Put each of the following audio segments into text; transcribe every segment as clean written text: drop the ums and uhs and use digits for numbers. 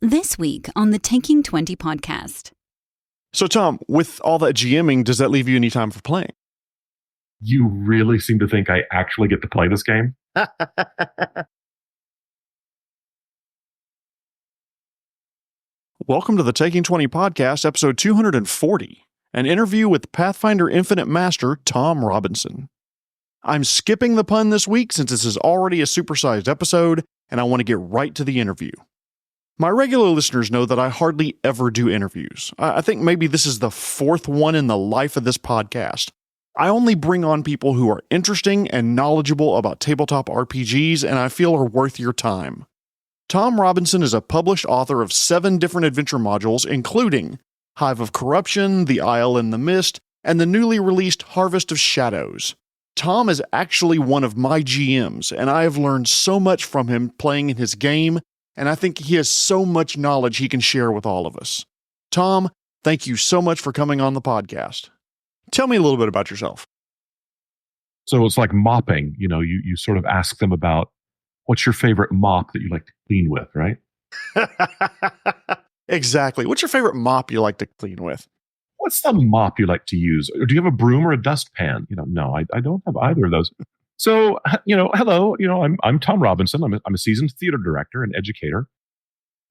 This week on the Taking 20 podcast. So, Tom, with all that GMing, does that leave you any time for playing? You really seem to think I actually get to play this game? Welcome to the Taking 20 podcast, episode 240, an interview with Pathfinder Infinite Master Tom Robinson. I'm skipping the pun this week since this is already a supersized episode, and I want to get right to the interview. My regular listeners know that I hardly ever do interviews. I think maybe this is the fourth one in the life of this podcast. I only bring on people who are interesting and knowledgeable about tabletop RPGs and I feel are worth your time. Tom Robinson is a published author of 7 different adventure modules, including Hive of Corruption, The Isle in the Mist, and the newly released Harvest of Shadows. Tom is actually one of my GMs, and I have learned so much from him playing in his game, and I think he has so much knowledge he can share with all of us. Tom, thank you so much for coming on the podcast. Tell me a little bit about yourself. So it's like mopping. You know, you sort of ask them about what's your favorite mop that you like to clean with, right? Exactly. What's your favorite mop you like to clean with? What's the mop you like to use? Or do you have a broom or a dustpan? No, I don't have either of those. So, hello, I'm Tom Robinson. I'm a seasoned theater director and educator.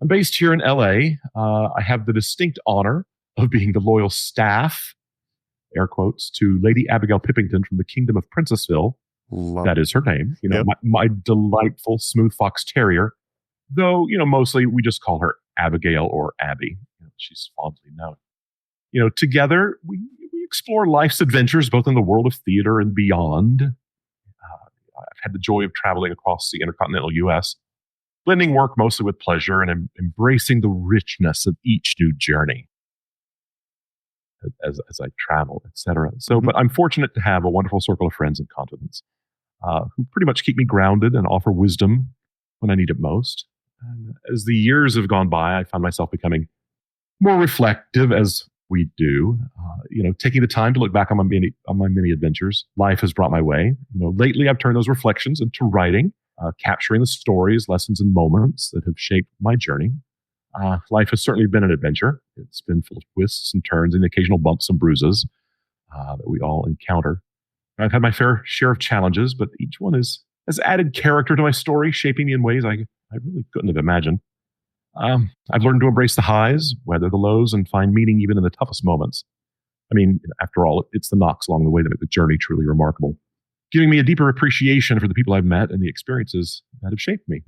I'm based here in LA. I have the distinct honor of being the loyal staff, air quotes, to Lady Abigail Pippington from the Kingdom of Princessville. That is her name. Yep. My delightful smooth fox terrier. Though, mostly we just call her Abigail or Abby. She's fondly known. Together we explore life's adventures, both in the world of theater and beyond. I've had the joy of traveling across the intercontinental U.S., blending work mostly with pleasure and embracing the richness of each new journey as I travel, etc. So, But I'm fortunate to have a wonderful circle of friends and confidants who pretty much keep me grounded and offer wisdom when I need it most. And as the years have gone by, I found myself becoming more reflective, as we do, taking the time to look back on my many adventures life has brought my way. Lately I've turned those reflections into writing, capturing the stories, lessons, and moments that have shaped my journey. Life has certainly been an adventure. It's been full of twists and turns and occasional bumps and bruises that we all encounter. I've had my fair share of challenges, but each one has added character to my story, shaping me in ways I really couldn't have imagined. I've learned to embrace the highs, weather the lows, and find meaning even in the toughest moments. I mean, after all, it's the knocks along the way that make the journey truly remarkable, giving me a deeper appreciation for the people I've met and the experiences that have shaped me.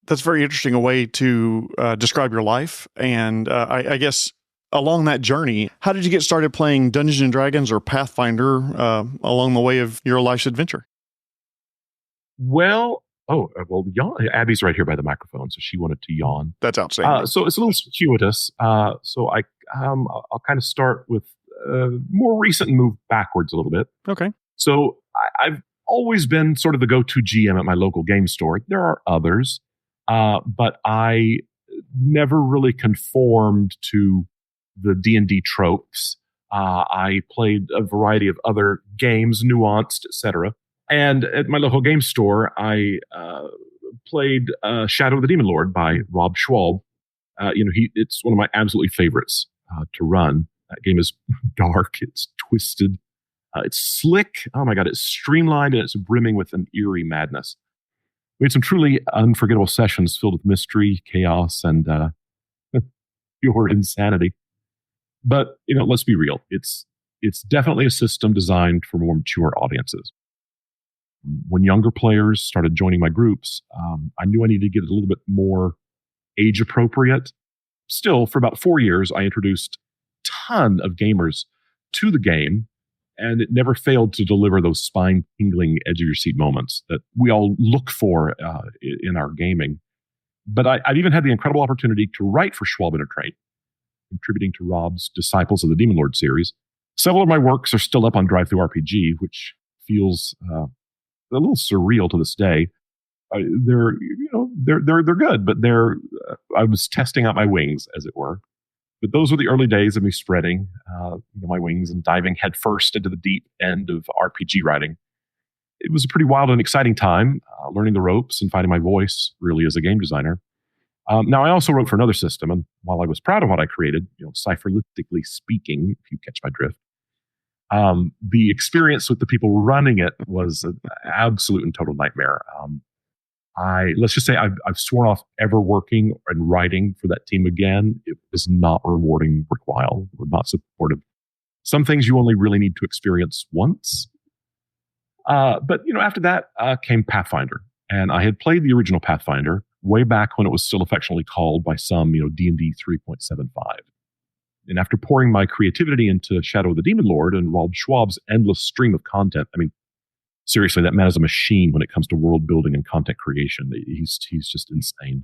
That's very interesting, a way to describe your life. And I guess along that journey, how did you get started playing Dungeons & Dragons or Pathfinder along the way of your life's adventure? Well, yawn. Abby's right here by the microphone, so she wanted to yawn. That's outstanding. So it's a little circuitous. So I'll kind of start with more recent and move backwards a little bit. Okay. So I've always been sort of the go-to GM at my local game store. There are others, but I never really conformed to the D&D tropes. I played a variety of other games, nuanced, etc. And at my local game store, I played Shadow of the Demon Lord by Rob Schwalb. It's one of my absolutely favorites to run. That game is dark, it's twisted, it's slick. Oh my God, it's streamlined and it's brimming with an eerie madness. We had some truly unforgettable sessions filled with mystery, chaos, and pure insanity. But let's be real. It's definitely a system designed for more mature audiences. When younger players started joining my groups, I knew I needed to get it a little bit more age appropriate. Still, for about 4 years, I introduced a ton of gamers to the game, and it never failed to deliver those spine-tingling, edge-of-your-seat moments that we all look for in our gaming. But I've even had the incredible opportunity to write for Schwalb Entertainment, contributing to Rob's Disciples of the Demon Lord series. Several of my works are still up on DriveThru RPG, which feels a little surreal to this day. They're good, but I was testing out my wings, as it were. But those were the early days of me spreading my wings and diving headfirst into the deep end of RPG writing. It was a pretty wild and exciting time, learning the ropes and finding my voice really as a game designer. Now, I also wrote for another system, and while I was proud of what I created, cipherlistically speaking, if you catch my drift, the experience with the people running it was an absolute and total nightmare. Let's just say I've sworn off ever working and writing for that team again. It was not rewarding, worthwhile, or not supportive. Some things you only really need to experience once. But after that came Pathfinder, and I had played the original Pathfinder way back when it was still affectionately called by some, D&D 3.75. And after pouring my creativity into Shadow of the Demon Lord and Rob Schwab's endless stream of content, I mean, seriously, that man is a machine when it comes to world building and content creation. He's just insane.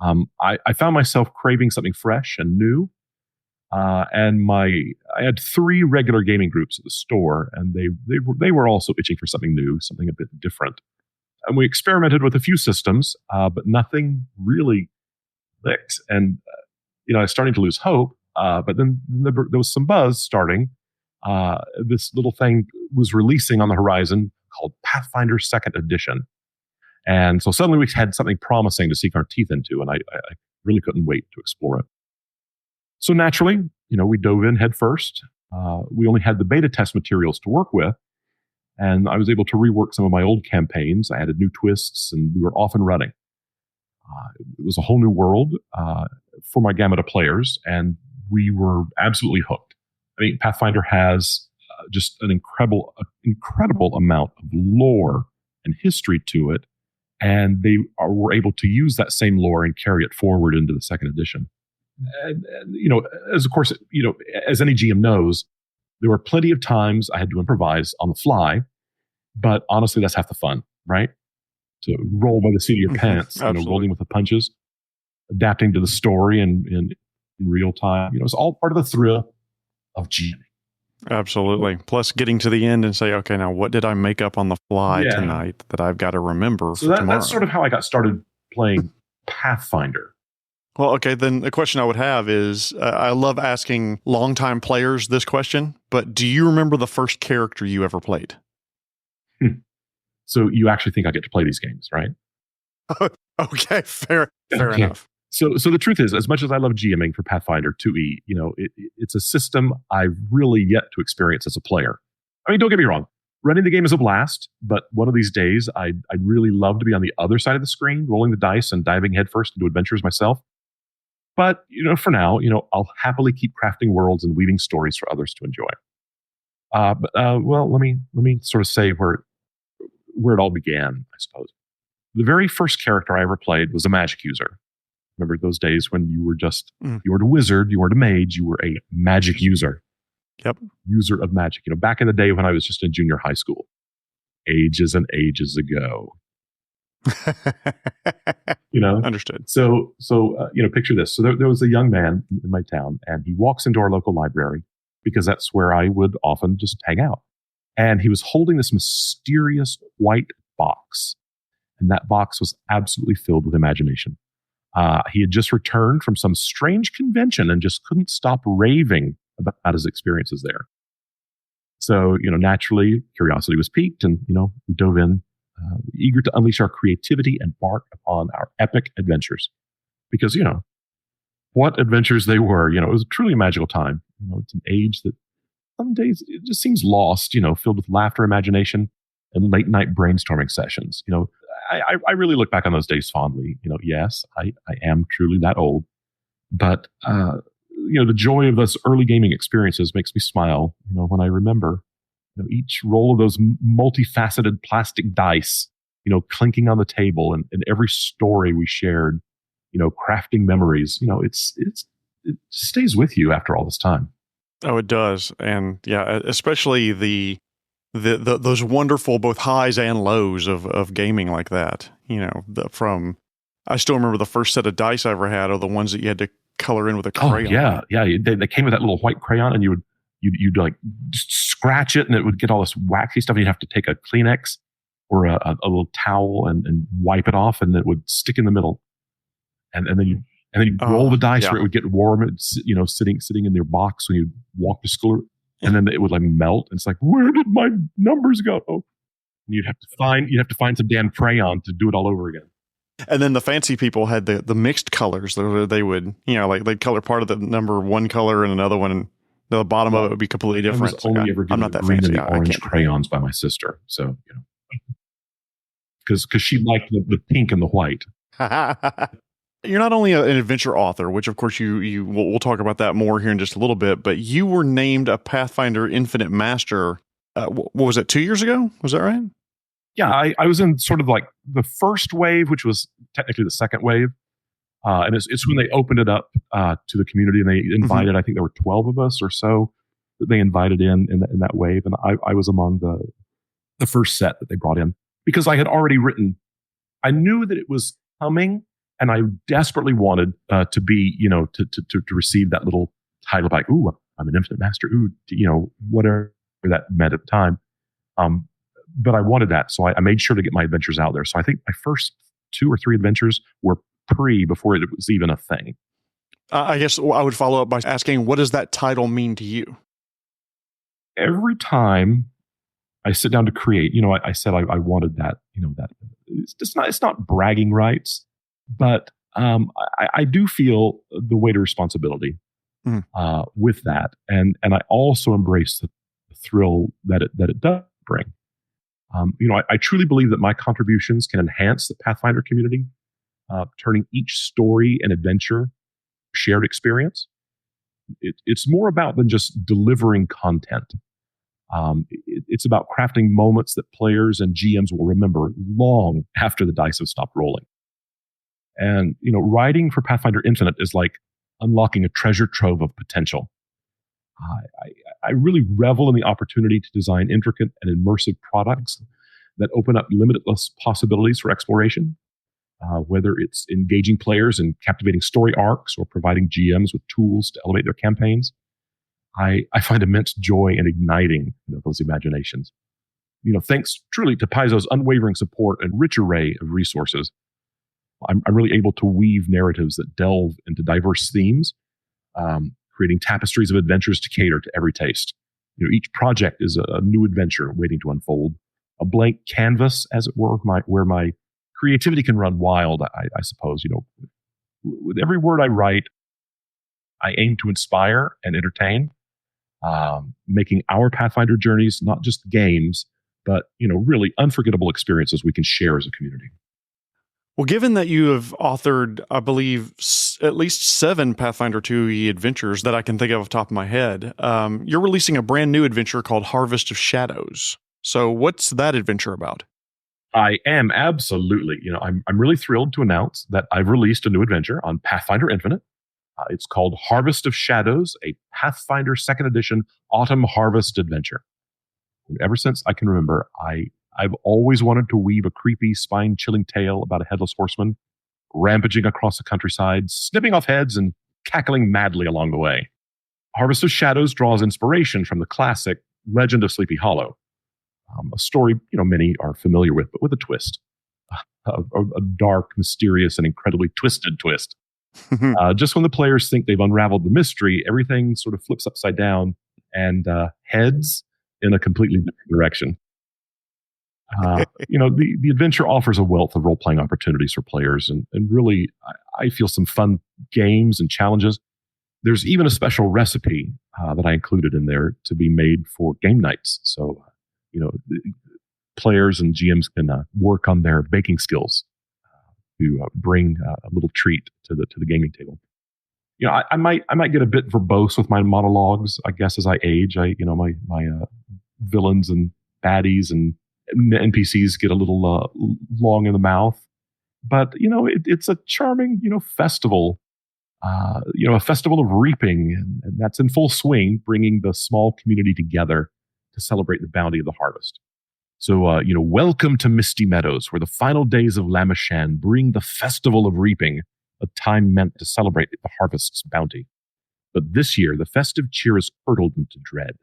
I found myself craving something fresh and new. And I had 3 regular gaming groups at the store, and they were also itching for something new, something a bit different. And we experimented with a few systems, but nothing really clicked. And I was starting to lose hope. But then there was some buzz starting. This little thing was releasing on the horizon called Pathfinder 2nd Edition. And so suddenly we had something promising to sink our teeth into, and I really couldn't wait to explore it. So naturally, we dove in head first. We only had the beta test materials to work with, and I was able to rework some of my old campaigns. I added new twists, and we were off and running. It was a whole new world for my gamut of players, and we were absolutely hooked. I mean, Pathfinder has just an incredible amount of lore and history to it, and they were able to use that same lore and carry it forward into the 2nd edition. And, as any GM knows, there were plenty of times I had to improvise on the fly, but honestly, that's half the fun, right? To roll by the seat of your pants, rolling with the punches, adapting to the story and in real time. It's all part of the thrill of GMing. Absolutely. Plus getting to the end and say, okay, now what did I make up on the fly tonight that I've got to remember for tomorrow? That's sort of how I got started playing Pathfinder. Well, okay, then the question I would have is, I love asking longtime players this question, but do you remember the first character you ever played? So you actually think I get to play these games, right? Okay, fair enough. So the truth is, as much as I love GMing for Pathfinder 2e, it's a system I've really yet to experience as a player. I mean, don't get me wrong. Running the game is a blast, but one of these days, I'd really love to be on the other side of the screen, rolling the dice and diving headfirst into adventures myself. But, for now, I'll happily keep crafting worlds and weaving stories for others to enjoy. Well, let me sort of say where it all began, I suppose. The very first character I ever played was a magic user. Remember those days when you were just, you weren't a wizard, you weren't a mage, you were a magic user. Yep. User of magic. Back in the day when I was just in junior high school. Ages and ages ago. Understood. So picture this. So there was a young man in my town, and he walks into our local library because that's where I would often just hang out. And he was holding this mysterious white box. And that box was absolutely filled with imagination. He had just returned from some strange convention and just couldn't stop raving about his experiences there. So, naturally, curiosity was piqued, and, we dove in, eager to unleash our creativity and embark upon our epic adventures. Because, what adventures they were. It was truly a magical time. It's an age that some days it just seems lost, filled with laughter, imagination, and late night brainstorming sessions. I really look back on those days fondly. Yes, I am truly that old. But, the joy of those early gaming experiences makes me smile, when I remember, each roll of those multifaceted plastic dice, clinking on the table, and every story we shared, crafting memories. It stays with you after all this time. Oh, it does. And yeah, especially those wonderful both highs and lows of gaming like that. I still remember the first set of dice I ever had are the ones that you had to color in with a crayon. Oh, yeah. They came with that little white crayon, and you'd like just scratch it, and it would get all this waxy stuff. And you'd have to take a Kleenex or a little towel and wipe it off, and it would stick in the middle. And then you roll the dice where it would get warm. It's, sitting in their box when you walk to school, and then it would like melt. And it's like, where did my numbers go? And you'd have to find some damn crayon to do it all over again. And then the fancy people had the mixed colors. They would, like they'd color part of the number one color and another one, and the bottom of it would be completely different. I was only ever given I'm not the that green fancy. and the orange crayons by my sister. So, because she liked the pink and the white. You're not only an adventure author, which of course we'll talk about that more here in just a little bit, but you were named a Pathfinder Infinite Master. What was it, 2 years ago? Was that right? Yeah, I was in sort of like the first wave, which was technically the second wave. And it's when they opened it up to the community, and they invited, I think there were 12 of us or so that they invited in that wave. And I was among the first set that they brought in because I had already written. I knew that it was coming, and I desperately wanted to be, to receive that little title, like, ooh, I'm an Infinite Master, ooh, whatever that meant at the time. But I wanted that, so I made sure to get my adventures out there. So I think my first 2 or 3 adventures were before it was even a thing. I guess I would follow up by asking, what does that title mean to you? Every time I sit down to create, I said I wanted that, that it's not bragging rights, but I do feel the weight of responsibility with that, and I also embrace the thrill that it does bring. I truly believe that my contributions can enhance the Pathfinder community, turning each story and adventure shared experience. It's more about than just delivering content. It's about crafting moments that players and GMs will remember long after the dice have stopped rolling. And, writing for Pathfinder Infinite is like unlocking a treasure trove of potential. I really revel in the opportunity to design intricate and immersive products that open up limitless possibilities for exploration, whether it's engaging players in captivating story arcs or providing GMs with tools to elevate their campaigns. I find immense joy in igniting those imaginations. Thanks truly to Paizo's unwavering support and rich array of resources, I'm really able to weave narratives that delve into diverse themes, creating tapestries of adventures to cater to every taste. Each project is a new adventure waiting to unfold, a blank canvas, as it were, where my creativity can run wild. I suppose, with every word I write, I aim to inspire and entertain, making our Pathfinder journeys not just games, but really unforgettable experiences we can share as a community. Well, given that you have authored, I believe, at least 7 Pathfinder 2e adventures that I can think of off the top of my head, you're releasing a brand new adventure called Harvest of Shadows. So what's that adventure about? I am, absolutely. I'm really thrilled to announce that I've released a new adventure on Pathfinder Infinite. It's called Harvest of Shadows, a Pathfinder 2nd Edition Autumn Harvest adventure. And ever since I can remember, I've always wanted to weave a creepy, spine-chilling tale about a headless horseman rampaging across the countryside, snipping off heads and cackling madly along the way. Harvest of Shadows draws inspiration from the classic Legend of Sleepy Hollow, a story many are familiar with, but with a twist, a dark, mysterious, and incredibly twisted twist. Just when the players think they've unraveled the mystery, everything sort of flips upside down and heads in a completely different direction. The adventure offers a wealth of role-playing opportunities for players, and really, I feel some fun games and challenges. There's even a special recipe that I included in there to be made for game nights. So, players and GMs can work on their baking skills to bring a little treat to the gaming table. I might get a bit verbose with my monologues, I guess, as I age. My villains and baddies and NPCs get a little long in the mouth, but it's a charming festival, a festival of reaping, and that's in full swing, bringing the small community together to celebrate the bounty of the harvest. So welcome to Misty Meadows, where the final days of Lamachan bring the festival of reaping, a time meant to celebrate the harvest's bounty. But this year, the festive cheer is hurtled into dread.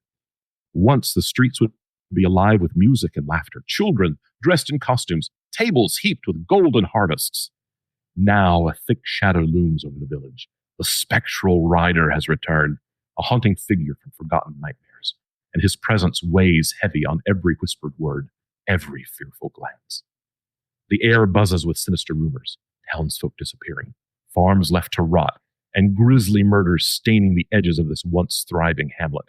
Once the streets would be alive with music and laughter, children dressed in costumes, tables heaped with golden harvests. Now a thick shadow looms over the village. The spectral rider has returned, a haunting figure from forgotten nightmares, and his presence weighs heavy on every whispered word, every fearful glance. The air buzzes with sinister rumors, townsfolk disappearing, farms left to rot, and grisly murders staining the edges of this once thriving hamlet.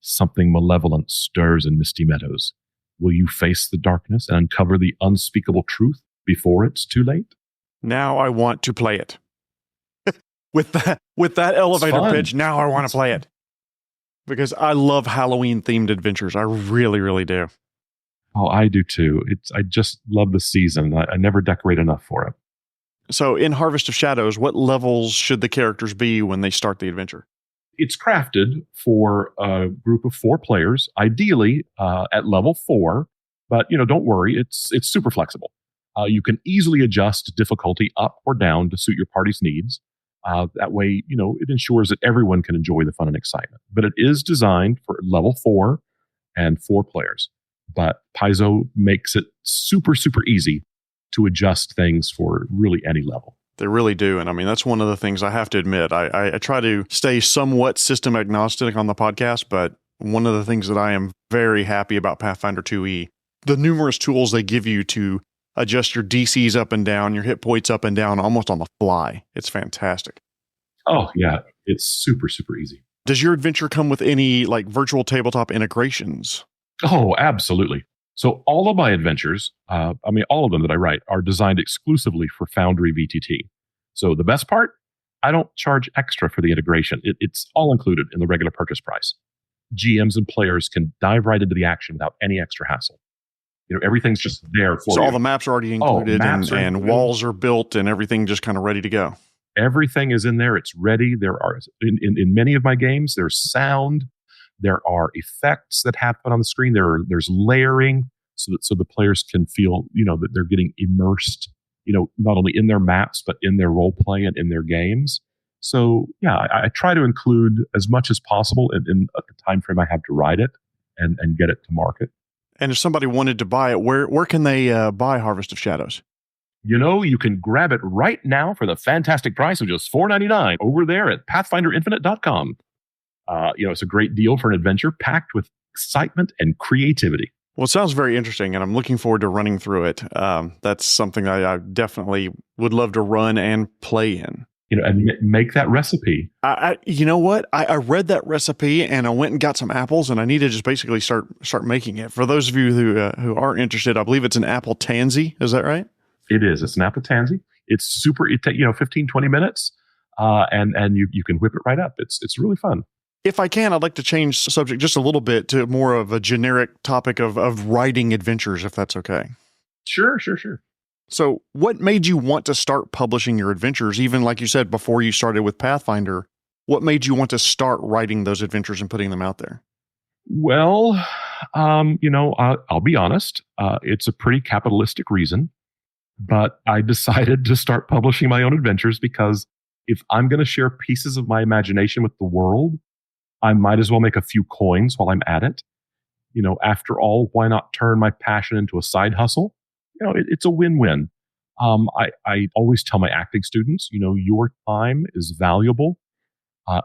Something malevolent stirs in misty meadows. Will you face the darkness and uncover the unspeakable truth before it's too late? Now I want to play it. With that elevator pitch, now I want to play it. Because I love Halloween-themed adventures. I really, really do. Oh, I do too. I just love the season. I never decorate enough for it. So in Harvest of Shadows, what levels should the characters be when they start the adventure? It's crafted for a group of 4 players, ideally at level 4. But don't worry, it's super flexible. You can easily adjust difficulty up or down to suit your party's needs. That way, it ensures that everyone can enjoy the fun and excitement. But it is designed for level 4 and 4 players. But Paizo makes it super, super easy to adjust things for really any level. They really do. And I mean, that's one of the things I have to admit. I try to stay somewhat system agnostic on the podcast, but one of the things that I am very happy about Pathfinder 2e, the numerous tools they give you to adjust your DCs up and down, your hit points up and down almost on the fly. It's fantastic. Oh, yeah. It's super, super easy. Does your adventure come with any virtual tabletop integrations? Oh, absolutely. So all of my adventures, all of them that I write, are designed exclusively for Foundry VTT. So the best part, I don't charge extra for the integration. It's all included in the regular purchase price. GMs and players can dive right into the action without any extra hassle. Everything's just there for you. So all the maps are already included and walls are built and everything just kind of ready to go. Everything is in there. It's ready. There are, in many of my games, there's sound. There are effects that happen on the screen. There's layering so the players can feel, that they're getting immersed, not only in their maps, but in their role play and in their games. So yeah, I try to include as much as possible in the time frame I have to write it and get it to market. And if somebody wanted to buy it, where can they buy Harvest of Shadows? You can grab it right now for the fantastic price of just $4.99 over there at PathfinderInfinite.com. It's a great deal for an adventure packed with excitement and creativity. Well, it sounds very interesting, and I'm looking forward to running through it. That's something I definitely would love to run and play in. And make that recipe. You know what? I read that recipe, and I went and got some apples, and I need to just basically start making it. For those of you who are interested, I believe it's an apple tansy. Is that right? It is. It's an apple tansy. It's super. It takes 15, 20 minutes, and you can whip it right up. It's really fun. If I can, I'd like to change the subject just a little bit to more of a generic topic of writing adventures, if that's okay. Sure. So what made you want to start publishing your adventures, even like you said, before you started with Pathfinder? What made you want to start writing those adventures and putting them out there? Well, I'll be honest. It's a pretty capitalistic reason, but I decided to start publishing my own adventures because if I'm going to share pieces of my imagination with the world, I might as well make a few coins while I'm at it. After all, why not turn my passion into a side hustle? It's a win-win. I always tell my acting students, your time is valuable.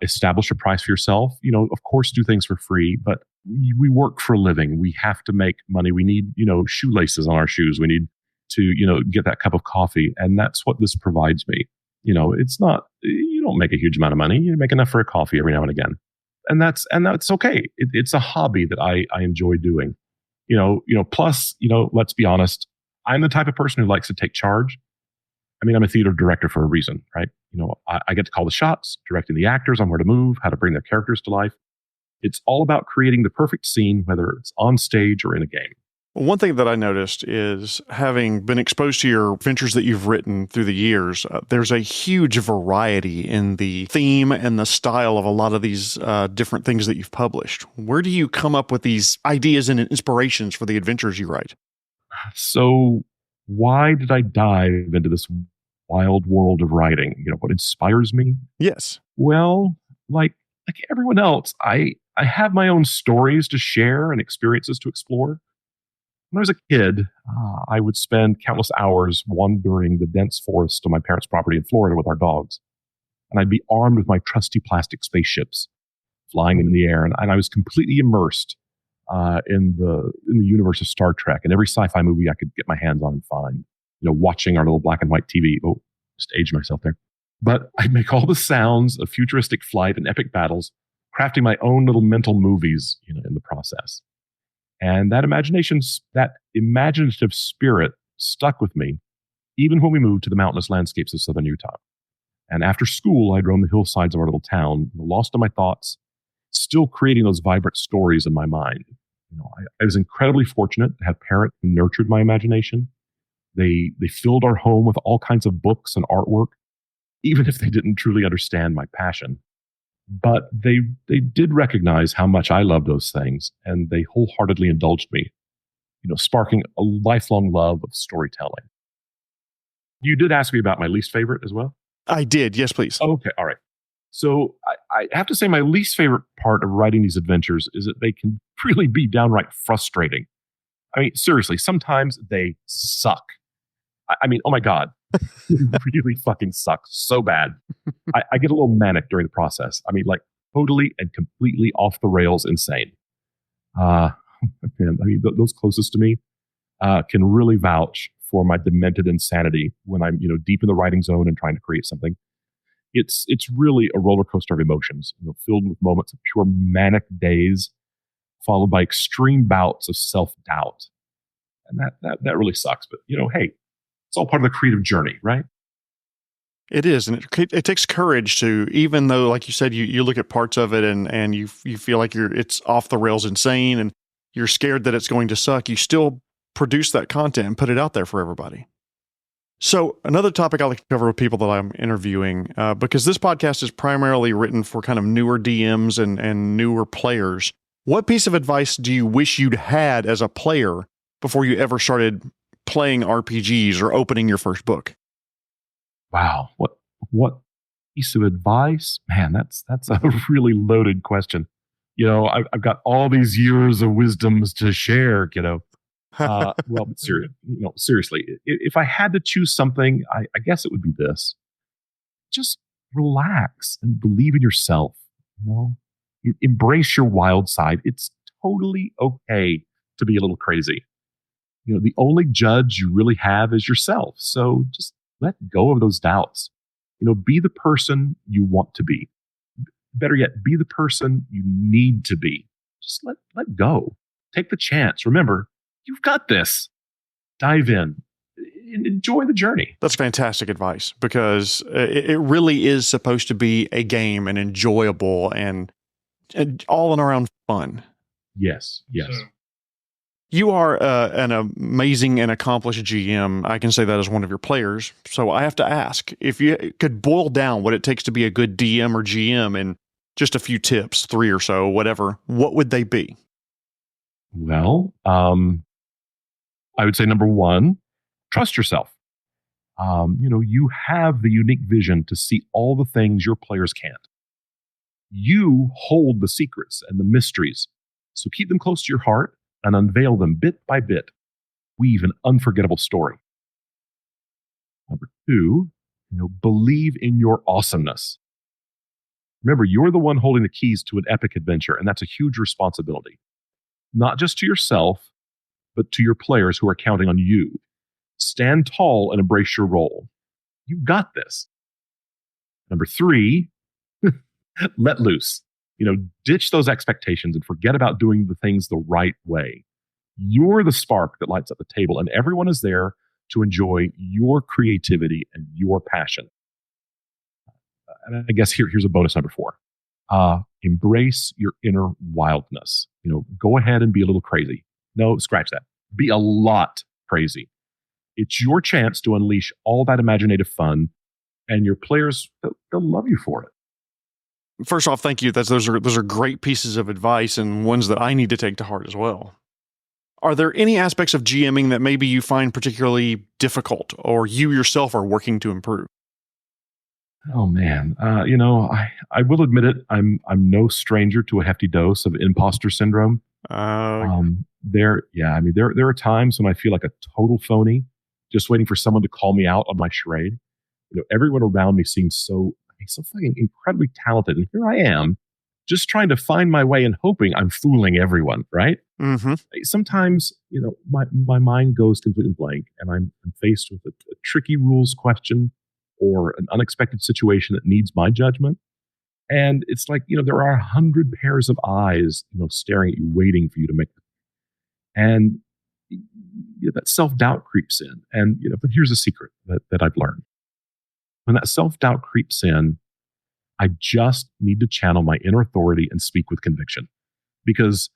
Establish a price for yourself. Of course, do things for free, but we work for a living. We have to make money. We need, shoelaces on our shoes. We need to, get that cup of coffee. And that's what this provides me. It's not, you don't make a huge amount of money. You make enough for a coffee every now and again. And that's okay. It's a hobby that I enjoy doing. Plus, let's be honest, I'm the type of person who likes to take charge. I'm a theater director for a reason, right? I get to call the shots, directing the actors on where to move, how to bring their characters to life. It's all about creating the perfect scene, whether it's on stage or in a game. Well, one thing that I noticed is having been exposed to your adventures that you've written through the years, there's a huge variety in the theme and the style of a lot of these different things that you've published. Where do you come up with these ideas and inspirations for the adventures you write? So why did I dive into this wild world of writing? What inspires me? Yes. Well, like everyone else, I have my own stories to share and experiences to explore. When I was a kid, I would spend countless hours wandering the dense forest of my parents' property in Florida with our dogs. And I'd be armed with my trusty plastic spaceships flying in the air. And I was completely immersed in the universe of Star Trek and every sci-fi movie I could get my hands on and find. watching our little black and white TV. Oh, just aged myself there. But I'd make all the sounds of futuristic flight and epic battles, crafting my own little mental movies, in the process. And that imaginative spirit stuck with me, even when we moved to the mountainous landscapes of southern Utah. And after school, I'd roam the hillsides of our little town, lost in my thoughts, still creating those vibrant stories in my mind. I was incredibly fortunate to have parents who nurtured my imagination. They filled our home with all kinds of books and artwork, even if they didn't truly understand my passion. But they did recognize how much I loved those things, and they wholeheartedly indulged me, sparking a lifelong love of storytelling. You did ask me about my least favorite as well? I did. Yes, please. Okay. All right. So I have to say my least favorite part of writing these adventures is that they can really be downright frustrating. I mean, seriously, sometimes they suck. I mean, oh my God, they really fucking suck so bad. I get a little manic during the process. I mean, like totally and completely off the rails insane. Man, I mean, those closest to me can really vouch for my demented insanity when I'm, deep in the writing zone and trying to create something. It's really a roller coaster of emotions, filled with moments of pure manic days, followed by extreme bouts of self-doubt. And that really sucks. But, hey, it's all part of the creative journey, right? It is. And it takes courage to, even though, like you said, you look at parts of it and you feel like it's off the rails insane and you're scared that it's going to suck, you still produce that content and put it out there for everybody. So another topic I like to cover with people that I'm interviewing, because this podcast is primarily written for kind of newer DMs and newer players. What piece of advice do you wish you'd had as a player before you ever started playing RPGs or opening your first book? Wow. What piece of advice? Man, that's a really loaded question. I've got all these years of wisdoms to share, well, seriously, if I had to choose something, I guess it would be this. Just relax and believe in yourself. Embrace your wild side. It's totally okay to be a little crazy. The only judge you really have is yourself. So just let go of those doubts. Be the person you want to be. Better yet, be the person you need to be. Just let go. Take the chance. Remember, you've got this. Dive in. Enjoy the journey. That's fantastic advice, because it really is supposed to be a game and enjoyable and all in around fun. Yes. So, you are an amazing and accomplished GM. I can say that as one of your players. So I have to ask, if you could boil down what it takes to be a good DM or GM in just a few tips, 3 or so, whatever, what would they be? Well, I would say number 1, trust yourself. You have the unique vision to see all the things your players can't. You hold the secrets and the mysteries, so keep them close to your heart and unveil them bit by bit. Weave an unforgettable story. Number 2, believe in your awesomeness. Remember, you're the one holding the keys to an epic adventure, and that's a huge responsibility. Not just to yourself, but to your players who are counting on you. Stand tall and embrace your role. You got this. Number 3, let loose. Ditch those expectations and forget about doing the things the right way. You're the spark that lights up the table, and everyone is there to enjoy your creativity and your passion. And I guess here's a bonus number 4. Embrace your inner wildness. Go ahead and be a little crazy. No, scratch that. Be a lot crazy. It's your chance to unleash all that imaginative fun, and your players, they'll love you for it. First off, thank you. Those are great pieces of advice and ones that I need to take to heart as well. Are there any aspects of GMing that maybe you find particularly difficult or you yourself are working to improve? Oh man, I will admit it. I'm no stranger to a hefty dose of imposter syndrome. There are times when I feel like a total phony, just waiting for someone to call me out on my charade. Everyone around me seems so fucking incredibly talented, and here I am, just trying to find my way and hoping I'm fooling everyone. Right? Mm-hmm. Sometimes, my mind goes completely blank and I'm faced with a tricky rules question or an unexpected situation that needs my judgment. And it's like, there are 100 pairs of eyes, staring at you, waiting for you to make it. And that self-doubt creeps in. And, but here's a secret that I've learned. When that self-doubt creeps in, I just need to channel my inner authority and speak with conviction. Because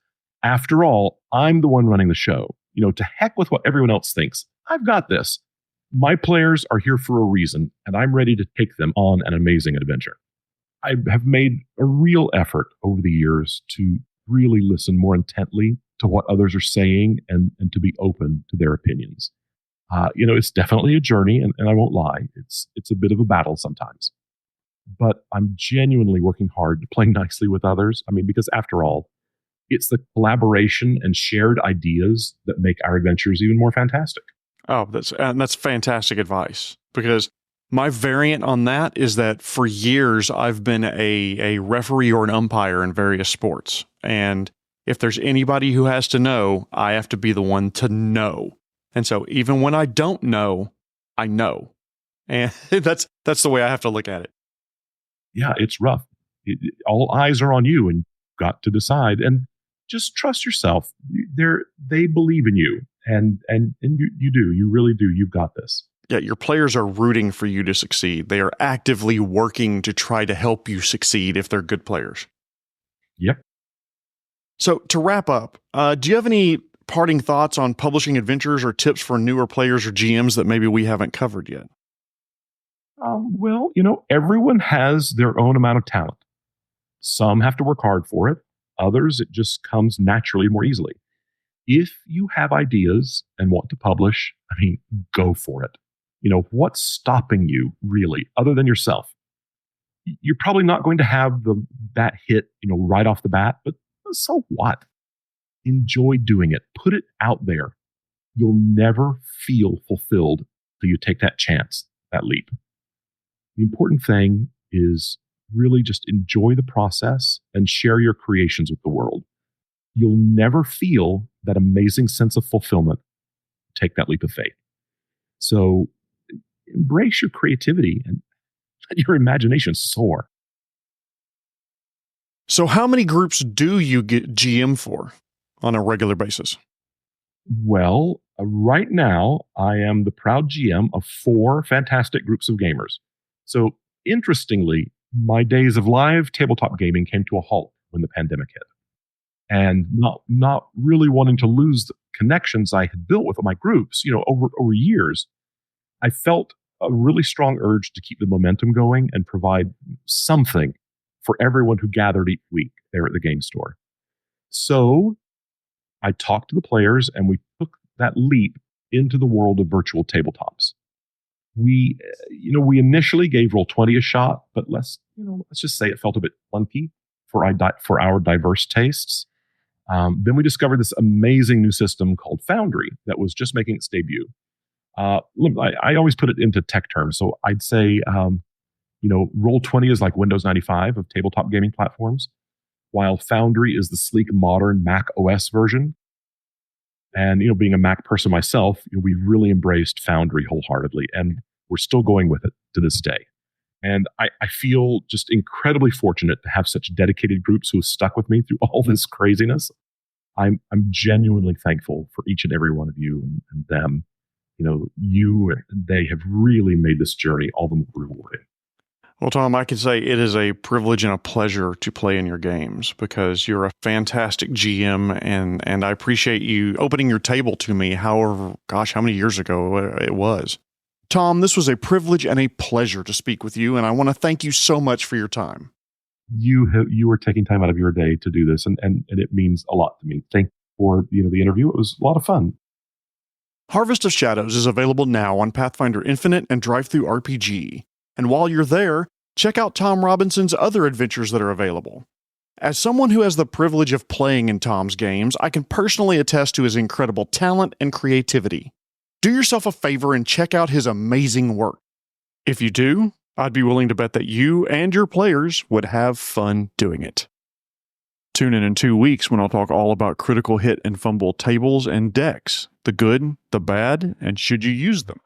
after all, I'm the one running the show. To heck with what everyone else thinks. I've got this. My players are here for a reason, and I'm ready to take them on an amazing adventure. I have made a real effort over the years to really listen more intently to what others are saying and to be open to their opinions. It's definitely a journey, and I won't lie. It's a bit of a battle sometimes. But I'm genuinely working hard to play nicely with others. I mean, because after all, it's the collaboration and shared ideas that make our adventures even more fantastic. Oh, that's fantastic advice, because my variant on that is that for years I've been a referee or an umpire in various sports. And if there's anybody who has to know, I have to be the one to know. And so even when I don't know, I know. And that's the way I have to look at it. Yeah, it's rough. All eyes are on you and you've got to decide. And just trust yourself. They believe in you. And you do. You really do. You've got this. Yeah, your players are rooting for you to succeed. They are actively working to try to help you succeed if they're good players. Yep. So to wrap up, do you have any parting thoughts on publishing adventures or tips for newer players or GMs that maybe we haven't covered yet? Well, everyone has their own amount of talent. Some have to work hard for it. Others, it just comes naturally more easily. If you have ideas and want to publish, go for it. What's stopping you really, other than yourself? You're probably not going to have that hit, right off the bat, but so what? Enjoy doing it. Put it out there. You'll never feel fulfilled till you take that chance, that leap. The important thing is really just enjoy the process and share your creations with the world. You'll never feel that amazing sense of fulfillment. Take that leap of faith. So embrace your creativity and let your imagination soar. So how many groups do you get GM for on a regular basis? Well, right now, I am the proud GM of 4 fantastic groups of gamers. So interestingly, my days of live tabletop gaming came to a halt when the pandemic hit. And not really wanting to lose the connections I had built with my groups, over years, I felt a really strong urge to keep the momentum going and provide something for everyone who gathered each week there at the game store. So I talked to the players and we took that leap into the world of virtual tabletops. We initially gave Roll20 a shot, but let's just say it felt a bit clunky for our diverse tastes. Then we discovered this amazing new system called Foundry that was just making its debut. I always put it into tech terms, so I'd say Roll20 is like Windows 95 of tabletop gaming platforms, while Foundry is the sleek, modern Mac OS version. And being a Mac person myself, we really embraced Foundry wholeheartedly, and we're still going with it to this day. And I feel just incredibly fortunate to have such dedicated groups who have stuck with me through all this craziness. I'm genuinely thankful for each and every one of you and them. You and they have really made this journey all the more rewarding. Well, Tom, I can say it is a privilege and a pleasure to play in your games because you're a fantastic GM, and I appreciate you opening your table to me, how many years ago it was. Tom, this was a privilege and a pleasure to speak with you, and I want to thank you so much for your time. You were taking time out of your day to do this, and it means a lot to me. Thank you for the interview. It was a lot of fun. Harvest of Shadows is available now on Pathfinder Infinite and Drive-Thru RPG. And while you're there, check out Tom Robinson's other adventures that are available. As someone who has the privilege of playing in Tom's games, I can personally attest to his incredible talent and creativity. Do yourself a favor and check out his amazing work. If you do, I'd be willing to bet that you and your players would have fun doing it. Tune in 2 weeks when I'll talk all about critical hit and fumble tables and decks, the good, the bad, and should you use them.